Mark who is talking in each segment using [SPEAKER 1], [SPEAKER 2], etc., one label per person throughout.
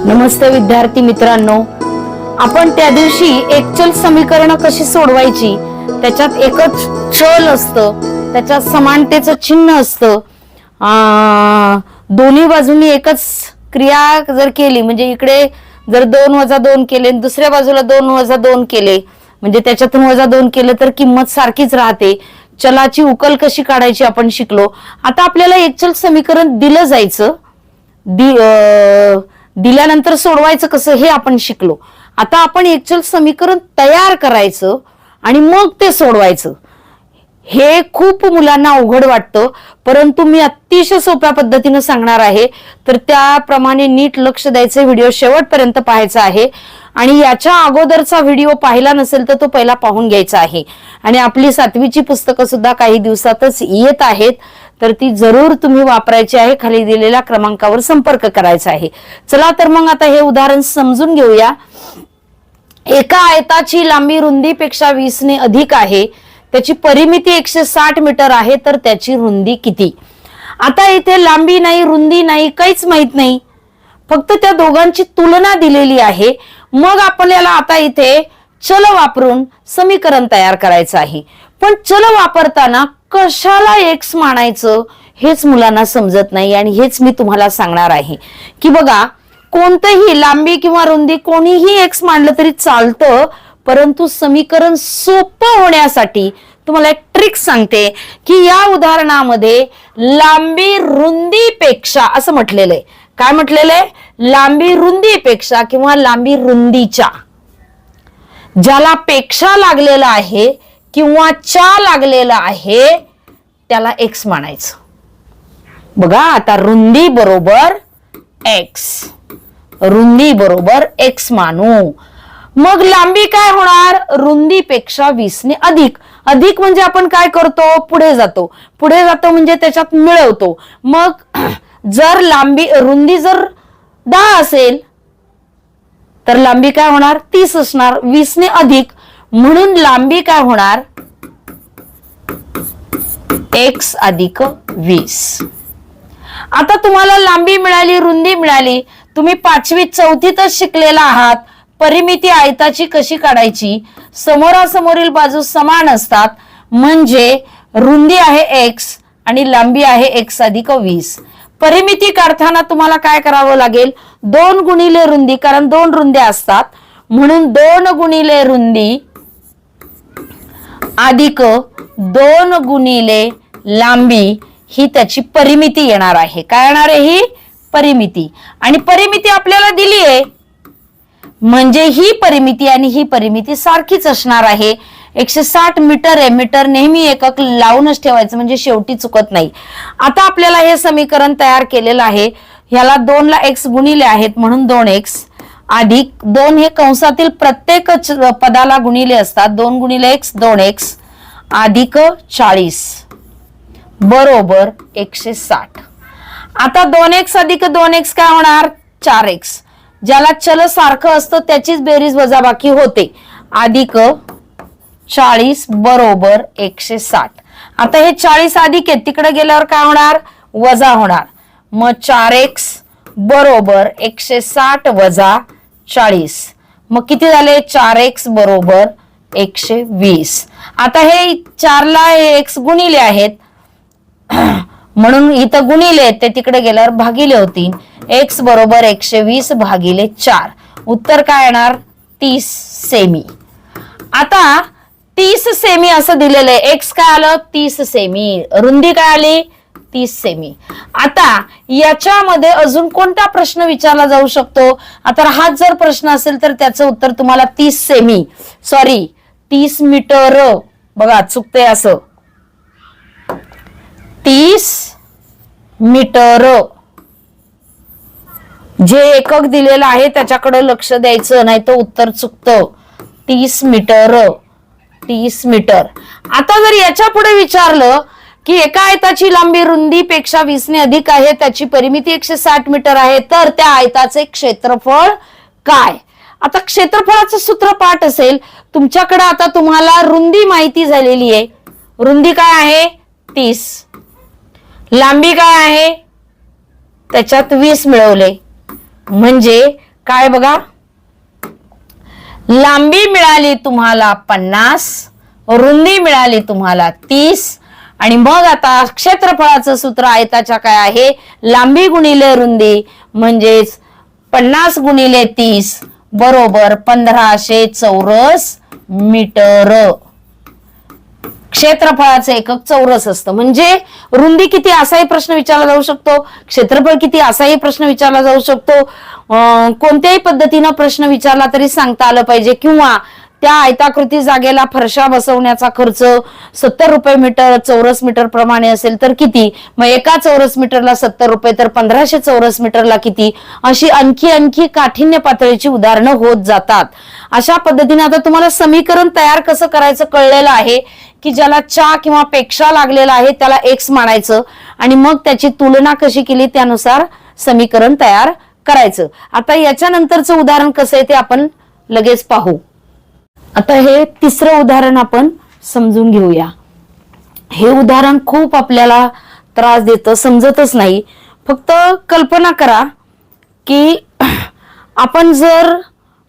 [SPEAKER 1] नमस्ते विद्यार्थी मित्रांनो, आपण त्या दिवशी एकचल समीकरण कशी सोडवायची, त्याच्यात एकच चल असतं, त्याच्यात समानतेचं चिन्ह असतं, दोन्ही बाजूनी एकच क्रिया जर केली म्हणजे इकडे जर 2 - 2 केले, दुसऱ्या बाजूला 2 - 2 केले म्हणजे त्याच्यातून -2 केलं तर किंमत सारखीच राहते. चलाची उकल कशी काढायची आपण शिकलो. आता आपल्याला एकचल समीकरण दिलं जायचं, दिल्यानंतर सोडवायचं कसं हे आपण शिकलो. आता आपण एकचल समीकरण तयार करायचं आणि मग ते सोडवायचं. हे खूप मुलांना अवघड वाटतं, परंतु मी अतिशय सोप्या पद्धतीने सांगणार आहे, तर त्याप्रमाणे नीट लक्ष द्यायचं, व्हिडिओ शेवटपर्यंत पाहायचा आहे. आणि याच्या अगोदरचा व्हिडिओ पाहिला नसेल तर तो पहिला पाहून घ्यायचा आहे. आणि आपली 7वीची पुस्तकं सुद्धा काही दिवसातच येत आहेत, तर ती जरूर तुम्ही वापरायची आहे. खाली दिलेल्या क्रमांकावर संपर्क करायचा आहे. चला तर मग आता हे उदाहरण समजून घेऊया. एका आयताची लांबी रुंदीपेक्षा 20 ने अधिक आहे, त्याची परिमिती 160 मीटर आहे, तर त्याची रुंदी किती. आता इथे लांबी नाही, रुंदी नाही, काहीच माहित नाही, फक्त त्या दोघांची तुलना दिलेली आहे. मग आपल्याला आता इथे चल वापरून समीकरण तयार करायचं आहे. पण चल वापरताना कशाला x मानायचं हेच मुलांना समजत नाही, आणि हेच मी तुम्हाला सांगणार आहे की बघा, कोणतंही लांबी किंवा रुंदी कोणीही x मानलं तरी चालतं, परंतु समीकरण सोपं होण्यासाठी तुम्हाला एक ट्रिक सांगते की या उदाहरणामध्ये लांबी रुंदीपेक्षा असं म्हटलेलं आहे. काय म्हटलेलं आहे? लांबी रुंदीपेक्षा किंवा लांबी रुंदीच्या. ज्याला पेक्षा लागलेला आहे किंवा च्या लागलेला आहे त्याला x मानायचं. बघा आता रुंदी बरोबर x, रुंदी बरोबर x मानू. मग लांबी काय होणार? रुंदीपेक्षा 20 ने अधिक. अधिक म्हणजे आपण काय करतो? पुढे जातो. पुढे जातो म्हणजे त्याच्यात मिळवतो. मग जर रुंदी जर 10 असेल तर लांबी काय होणार? 30 असणार. 20 ने अधिक म्हणून लांबी काय होणार? x अधिक 20. आता तुम्हाला लांबी मिळाली, रुंदी मिळाली. तुम्ही 5वीत 4थीतच शिकलेला आहात. परिमिती आयताची कशी काढायची? समोरासमोरील बाजू समान असतात म्हणजे रुंदी आहे x आणि लांबी आहे x अधिक 20. परिमिती काढताना तुम्हाला काय करावं लागेल? 2 गुणिले रुंदी, कारण 2 रुंद्या असतात म्हणून 2 गुणिले रुंदी अधिक 2 गुणिले लांबी ही त्याची परिमिती येणार आहे. काय येणार आहे? ही परिमिती. आणि परिमिती आपल्याला दिली आहे म्हणजे ही परिमिती आणि ही परिमिती सारखीच असणार आहे. 160 मीटर आहे. मीटर नेहमी एकक लावूनच ठेवायचं म्हणजे शेवटी चुकत नाही. आता आपल्याला हे समीकरण तयार केलेलं आहे. ह्याला 2 ला x गुणिले आहेत म्हणून 2x अधिक 2 हे कंसातील प्रत्येक पदाला गुणिले असतात. 2 गुणिले x 2x अधिक 40 बरोबर 160. आता 2x अधिक 2x काय होणार? 4x. ज्याला चल सारखं असतं त्याचीच बेरीज वजाबाकी होते. अधिक 40 बरोबर 160. आता हे 40 अधिक आहे, तिकडे गेल्यावर काय होणार? वजा होणार. मग 4x बरोबर 160 वजा 40. मग किती झाले? 4x बरोबर 120. आता हे 4 ला x गुणिले आहेत म्हणून इथं गुणिले, ते तिकडे गेल्यावर भागिले होतील. x बरोबर 120 भागिले 4. उत्तर काय येणार? 30 सेमी. आता 30 सेमी असं दिलेलं आहे. x काय आलं? 30 सेमी. रुंदी काय आली? 30 सेमी. आता याच्यामध्ये अजून कोणता प्रश्न विचारला जाऊ शकतो? आता हाच जर प्रश्न असेल तर त्याचं उत्तर तुम्हाला 30 सेमी, सॉरी 30 मीटर. बघा चुकते असं. 30 मीटर जे एकक दिलेलं आहे त्याच्याकडे लक्ष द्यायचं, नाही तर उत्तर चुकतं. 30 मीटर, 30 मीटर. आता जर याच्या पुढे विचारलं की एका आयताची लांबी रुंदीपेक्षा 20 ने अधिक आहे, त्याची परिमिती 160 मीटर आहे, तर त्या आयताचे क्षेत्रफळ काय? आता क्षेत्रफळाचं सूत्र पाठ असेल तुमच्याकडे. आता तुम्हाला रुंदी माहिती झालेली आहे. रुंदी काय आहे? 30. लांबी काय आहे? त्याच्यात 20 मिळवले म्हणजे काय बघा, लांबी मिळाली तुम्हाला 50, रुंदी मिळाली तुम्हाला 30, आणि मग आता क्षेत्रफळाचं सूत्र आयताच्या काय आहे, लांबी गुणिले रुंदी म्हणजेच 50 गुणिले 30 बरोबर 1500 चौरस मीटर. क्षेत्रफळाचं एकक चौरस असतं. म्हणजे रुंदी किती असाही प्रश्न विचारला जाऊ शकतो, क्षेत्रफळ किती असाही प्रश्न विचारला जाऊ शकतो. कोणत्याही पद्धतीनं प्रश्न विचारला तरी सांगता आलं पाहिजे. किंवा त्या आयताकृती जागेला फरशा बसवण्याचा खर्च 70 रुपये मीटर चौरस मीटर प्रमाणे असेल तर किती, मग एका चौरस मीटरला 70 रुपये तर 1500 चौरस मीटरला किती, अशी आणखी काठिण्य पातळीची उदाहरणं होत जातात. अशा पद्धतीने आता तुम्हाला समीकरण तयार कसं करायचं कळलेलं आहे की ज्याला च्या किंवा पेक्षा लागलेला आहे त्याला एक्स मानायचं आणि मग त्याची तुलना कशी केली त्यानुसार समीकरण तयार करायचं. आता याच्यानंतरचं उदाहरण कसं आहे ते आपण लगेच पाहू. आता हे तिसरं उदाहरण आपण समजून घेऊया. हे उदाहरण खूप आपल्याला त्रास देतं, समजतच नाही. फक्त कल्पना करा की आपण जर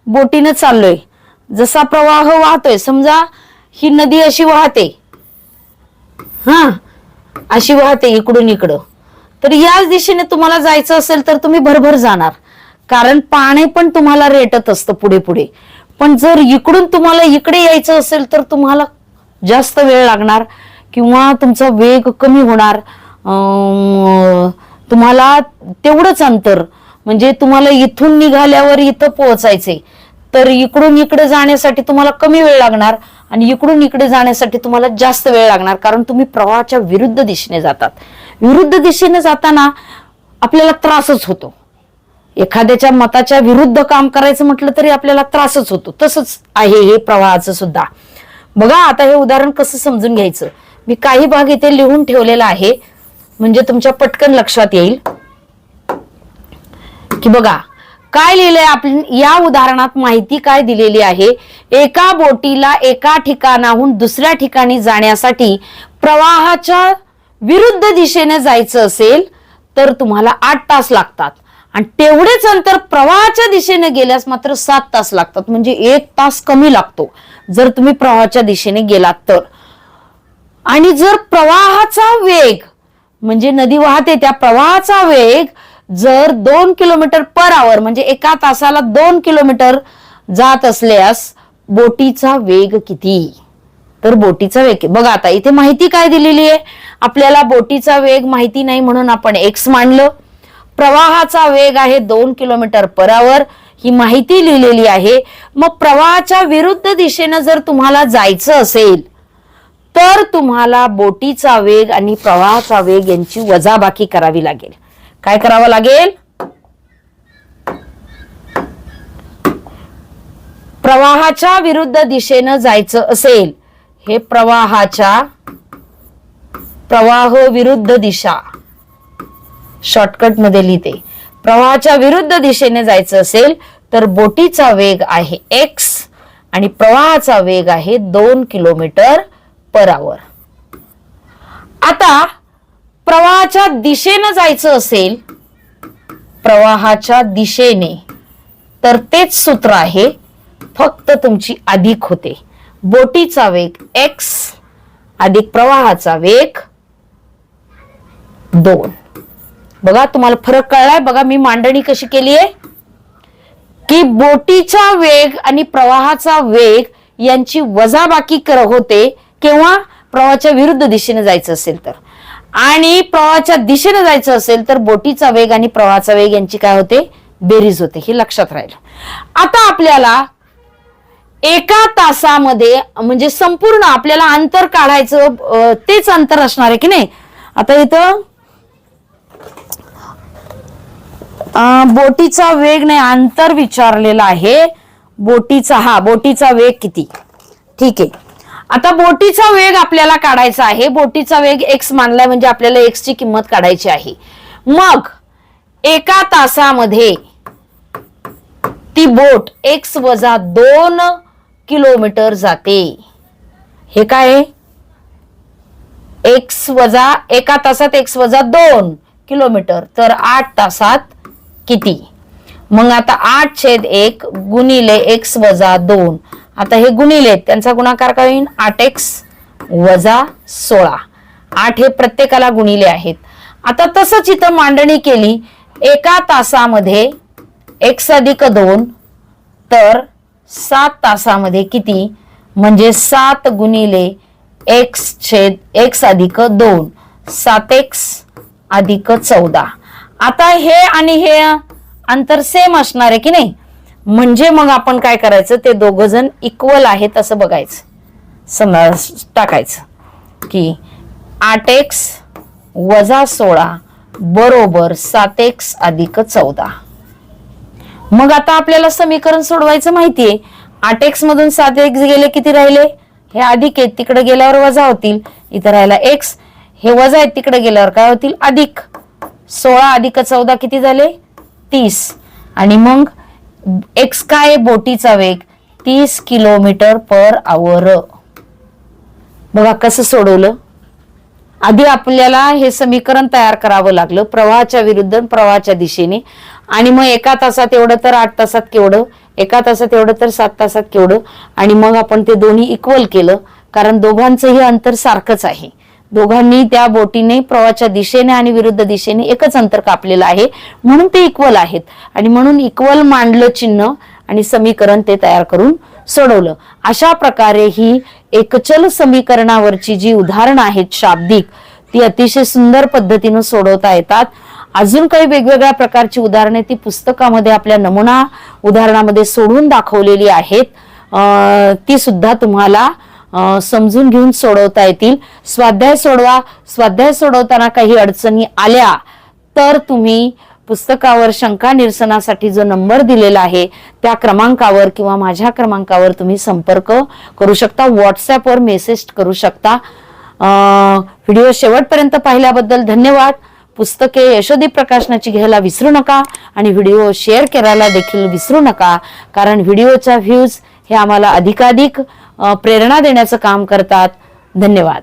[SPEAKER 1] बोटीने चाललोय, जसा प्रवाह वाहतोय, समजा ही नदी अशी वाहते, अशी वाहते इकडून इकडं, तर याच दिशेने तुम्हाला जायचं असेल तर तुम्ही भरभर जाणार, कारण पाणी पण तुम्हाला रेटत असतं पुढे पुढे. पण जर इकडून तुम्हाला इकडे यायचं असेल तर तुम्हाला जास्त वेळ लागणार किंवा तुमचा वेग कमी होणार. तुम्हाला तेवढंच अंतर, म्हणजे तुम्हाला इथून निघाल्यावर इथं पोहोचायचे तर इकडून इकडे जाण्यासाठी तुम्हाला कमी वेळ लागणार आणि इकडून इकडे जाण्यासाठी तुम्हाला जास्त वेळ लागणार, कारण तुम्ही प्रवाहाच्या विरुद्ध दिशेने जातात. विरुद्ध दिशेने जाताना आपल्याला त्रासच होतो. एखाद्याच्या मताच्या विरुद्ध काम करायचं म्हटलं तरी आपल्याला त्रासच होतो. तसंच आहे हे प्रवाहाचं सुद्धा. बघा आता हे उदाहरण कसं समजून घ्यायचं. मी काही भाग इथे लिहून ठेवलेला आहे म्हणजे तुमच्या पटकन लक्षात येईल की बघा काय लिहिलंय. आपण या उदाहरणात माहिती काय दिलेली आहे, एका बोटीला एका ठिकाणाहून दुसऱ्या ठिकाणी जाण्यासाठी प्रवाहाच्या विरुद्ध दिशेने जायचं असेल तर तुम्हाला 8 तास लागतात आणि तेवढेच अंतर प्रवाहाच्या दिशेने गेल्यास मात्र 7 तास लागतात. म्हणजे 1 तास कमी लागतो जर तुम्ही प्रवाहाच्या दिशेने गेलात तर. आणि जर प्रवाहाचा वेग म्हणजे नदी वाहते त्या प्रवाहाचा वेग जर 2 किलोमीटर पर आवर म्हणजे एका तासाला 2 किलोमीटर जात असल्यास बोटीचा वेग किती, तर बोटीचा वेग बघा. आता इथे माहिती काय दिलेली आहे, आपल्याला बोटीचा वेग माहिती नाही म्हणून आपण एक्स मानलं. प्रवाहाचा वेग आहे 2 किलोमीटर पर आवर, ही माहिती लिहिलेली आहे. मग प्रवाहाच्या विरुद्ध दिशेनं जर तुम्हाला जायचं असेल तर तुम्हाला बोटीचा वेग आणि प्रवाहाचा वेग यांची वजाबाकी करावी लागेल. काय करावं लागेल, प्रवाहाच्या विरुद्ध दिशेनं जायचं असेल, हे प्रवाह विरुद्ध दिशा शॉर्टकट मध्ये लिहिते. प्रवाहाच्या विरुद्ध दिशेने जायचं असेल तर बोटीचा वेग आहे एक्स आणि प्रवाहाचा वेग आहे 2 किलोमीटर पर आवर. आता प्रवाहाच्या दिशेने जायचं असेल, प्रवाहाच्या दिशेने, तर तेच सूत्र आहे, फक्त तुमची अधिक होते. बोटीचा वेग एक्स अधिक प्रवाहाचा वेग 2. बघा तुम्हाला फरक कळलाय. बघा मी मांडणी कशी केली आहे की बोटीचा वेग आणि प्रवाहाचा वेग यांची वजाबाकी होते केव्हा, प्रवाहाच्या विरुद्ध दिशेने जायचं असेल तर. आणि प्रवाहाच्या दिशेने जायचं असेल तर बोटीचा वेग आणि प्रवाहाचा वेग यांची काय होते, बेरीज होते. हे लक्षात राहिलं. आता आपल्याला एका तासामध्ये म्हणजे संपूर्ण आपल्याला अंतर काढायचं, तेच अंतर असणार आहे की नाही. आता इथं बोटीचा वेग नाही अंतर विचारलेला आहे. बोटीचा वेग किती, ठीक आहे. आता बोटीचा वेग आपल्याला काढायचा आहे. बोटीचा वेग एक्स मानलाय म्हणजे आपल्याला एक्स ची किंमत काढायची आहे. मग एका तासामध्ये ती बोट एक्स वजा 2 किलोमीटर जाते. हे काय, एक्स वजा एका तासात एक्स वजा 2 किलोमीटर तर 8 तासात किती. मग आता 8/1 गुणिले x वजा 2. आता हे गुणिले त्यांचा गुणाकार काय होईल 8x वजा 16. 8 हे प्रत्येकाला गुणिले आहेत. आता तसंच इथं मांडणी केली एका तासामध्ये x अधिक 2 तर 7 तासामध्ये किती म्हणजे 7 गुणिले x अधिक 2 7x अधिक 14. आता हे आणि हे अंतर सेम असणार आहे की नाही म्हणजे मग आपण काय करायचं ते दोघ जण इक्वल आहेत असं बघायचं समज टाकायचं की 8x वजा 16 बरोबर 7x अधिक 14. मग आता आपल्याला समीकरण सोडवायचं माहितीये 8x मधून 7x गेले किती राहिले हे अधिक आहेत तिकडे गेल्यावर वजा होतील इथं राहिला x हे वजा आहेत तिकडे गेल्यावर काय होतील अधिक 16 अधिक 14 किती झाले 30 आणि मग x काय बोटीचा वेग 30 km/h. बघा कसं सोडवलं. आधी आपल्याला हे समीकरण तयार करावं लागलं प्रवाहाच्या विरुद्ध प्रवाहाच्या दिशेने आणि मग एका तासात एवढं तर 8 तासात केवढं एका तासात एवढं तर 7 तासात केवढं आणि मग आपण ते दोन्ही इक्वल केलं कारण दोघांचंही अंतर सारखंच आहे. दोघांनी त्या बोटीने प्रवाहाच्या दिशेने आणि विरुद्ध दिशेने एकच अंतर कापलेलं आहे म्हणून ते इक्वल आहेत आणि म्हणून इक्वल मांडलं चिन्ह आणि समीकरण ते तयार करून सोडवलं. अशा प्रकारे ही एकचल समीकरणावरची जी उदाहरणं आहेत शाब्दिक ती अतिशय सुंदर पद्धतीने सोडवता येतात. अजून काही वेगवेगळ्या प्रकारची उदाहरणे ती पुस्तकामध्ये आपल्या नमुना उदाहरणामध्ये सोडून दाखवलेली आहेत. ती सुद्धा तुम्हाला समजून घेऊन सोडवता येतील. स्वाध्याय सोडवा. स्वाध्याय सोडवताना काही अडचणी आल्या तर तुम्ही पुस्तकावर शंका निरसनासाठी जो नंबर दिलेला आहे त्या क्रमांकावर किंवा माझ्या क्रमांकावर तुम्ही संपर्क करू शकता. व्हॉट्सअपवर मेसेज करू शकता. व्हिडिओ शेवटपर्यंत पाहिल्याबद्दल धन्यवाद. पुस्तके यशोदी प्रकाशनाची घ्यायला विसरू नका आणि व्हिडिओ शेअर करायला देखील विसरू नका कारण व्हिडिओचा व्ह्यूज हे आम्हाला अधिकाधिक प्रेरणा देण्याचं काम करतात. धन्यवाद.